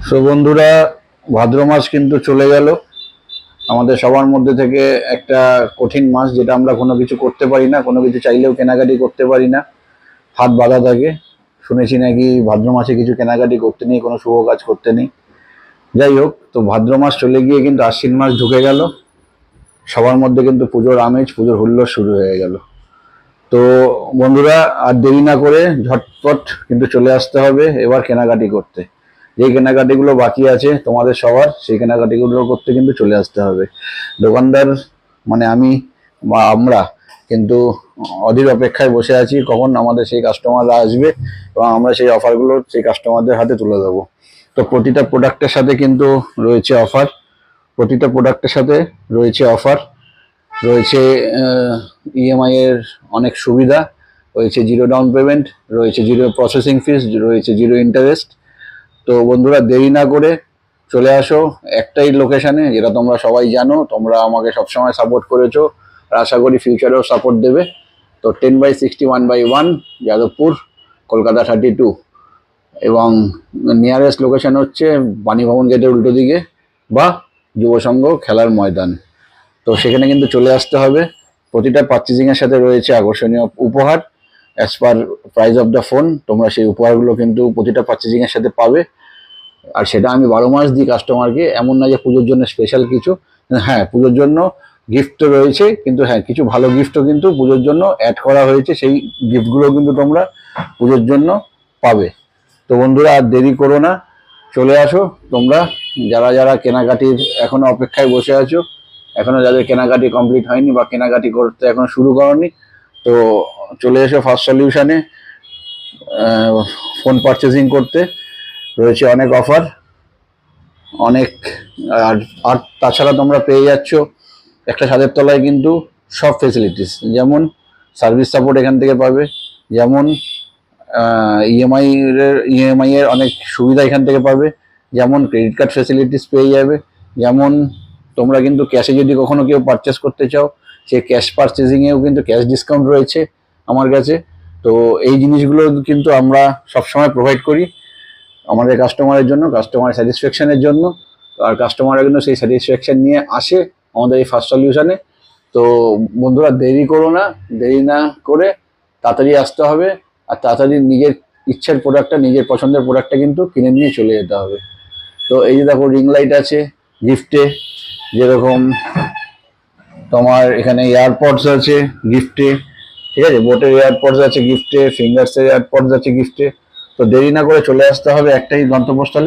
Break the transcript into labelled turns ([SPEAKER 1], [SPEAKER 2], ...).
[SPEAKER 1] So বন্ধুরা, ভাদ্র মাস কিন্তু চলে গেল। আমাদের সবার মধ্যে থেকে একটা কঠিন মাস, যেটা আমরা কোনো কিছু করতে পারি না, কোনো কিছু চাইলেও কেনাকাটি করতে পারি না, হাত বাঁধা থাকে। শুনেছি নাকি ভাদ্র মাসে কিছু কেনাকাটি করতে নেই, কোনো শুভ কাজ করতে নেই। যাই হোক, তো ভাদ্র মাস চলে গিয়ে কিন্তু আশ্বিন মাস ঢুকে গেল। সবার মধ্যে কিন্তু পুজোর আমেজ, পুজোর হুল্লোড় শুরু হয়ে গেল। তো বন্ধুরা, আর দেরি না করে ঝটপট কিন্তু চলে আসতে হবে এবার কেনাকাটি করতে। যে কেনাকাটিগুলো বাকি আছে তোমাদের সবার, সেই কেনাকাটিগুলো করতে কিন্তু চলে আসতে হবে। দোকানদার মানে আমি বা আমরা কিন্তু অধীর অপেক্ষায় বসে আছি কখন আমাদের সেই কাস্টমাররা আসবে এবং আমরা সেই অফারগুলো সেই কাস্টমারদের হাতে তুলে দেবো। তো প্রতিটা প্রোডাক্টের সাথে কিন্তু রয়েছে অফার, প্রতিটা প্রোডাক্টের সাথে রয়েছে অফার, রয়েছে ইএমআই এর অনেক সুবিধা, রয়েছে জিরো ডাউন পেমেন্ট, রয়েছে জিরো প্রসেসিং ফিস, রয়েছে জিরো ইন্টারেস্ট। তো বন্ধুরা, দেরি না করে চলে আসো একটাই লোকেশনে, যেটা তোমরা সবাই জানো, তোমরা আমাকে সবসময় সাপোর্ট করেছো আর আশা করি ফিউচারেও সাপোর্ট দেবে। তো 10/61/1 যাদবপুর, কলকাতা 32। এবং নিয়ারেস্ট লোকেশন হচ্ছে বাণীভবন গেটের উল্টো দিকে বা যুব সংঘ খেলার ময়দান। তো সেখানে কিন্তু চলে আসতে হবে। প্রতিটা পারচেজিংয়ের সাথে রয়েছে আকর্ষণীয় উপহার। As per price of the phone তোমরা সেই উপহারগুলো কিন্তু প্রতিটা পারচেজিংয়ের সাথে পাবে। আর সেটা আমি 12 মাস দিই কাস্টমারকে, এমন না যে পুজোর জন্য স্পেশাল কিছু। হ্যাঁ, পুজোর জন্য গিফট তো রয়েছে, কিন্তু হ্যাঁ, কিছু ভালো গিফটও কিন্তু পুজোর জন্য অ্যাড করা হয়েছে, সেই গিফটগুলো কিন্তু তোমরা পুজোর জন্য পাবে। তো বন্ধুরা, আর দেরি করো না, চলে আসো তোমরা। যারা যারা কেনাকাটির এখনো অপেক্ষায় বসে আছো, এখনো যাদের কেনাকাটি কমপ্লিট হয়নি বা কেনাকাটি করতে এখনো শুরু করনি, তো চলে এসো ফার্স্ট সলিউশনে ফোন পারচেজিং করতে। রয়েছে অনেক অফার, অনেক। আর আর তাছাড়া তোমরা পেয়ে যাচ্ছ একটা ছাদের তলায় কিন্তু সব ফেসিলিটিস, যেমন সার্ভিস সাপোর্ট এখান থেকে পাবে, যেমন ইএমআই এর অনেক সুবিধা এখান থেকে পাবে, যেমন ক্রেডিট কার্ড ফেসিলিটিস পেয়ে যাবে, যেমন তোমরা কিন্তু ক্যাশে যদি কখনো কেউ পারচেস করতে চাও, সেই ক্যাশ পারচেজিংয়েও কিন্তু ক্যাশ ডিসকাউন্ট রয়েছে আমার কাছে। তো এই জিনিসগুলো কিন্তু আমরা সবসময় প্রোভাইড করি আমাদের কাস্টমারের জন্য, কাস্টমার স্যাটিসফ্যাকশনের জন্য। আর কাস্টমাররা কিন্তু সেই স্যাটিসফ্যাকশন নিয়ে আসে আমাদের এই ফার্স্ট সলিউশনে। তো বন্ধুরা, দেরি করো না, দেরি না করে তাড়াতাড়ি আসতে হবে আর তাড়াতাড়ি নিজের ইচ্ছের প্রোডাক্টটা, নিজের পছন্দের প্রোডাক্টটা কিন্তু কিনে নিয়ে চলে যেতে হবে। তো এই যে দেখো, রিং লাইট আছে গিফটে, যেরকম তোমার এখানে এয়ারপডস আছে গিফটে, ঠিক আছে, বোটের এয়ারপডস আছে গিফটে, ফিঙ্গার্সের এয়ারপডস আছে গিফটে। তো দেরি না করে চলে আসতে হবে একটাই গন্তব্যস্থলে।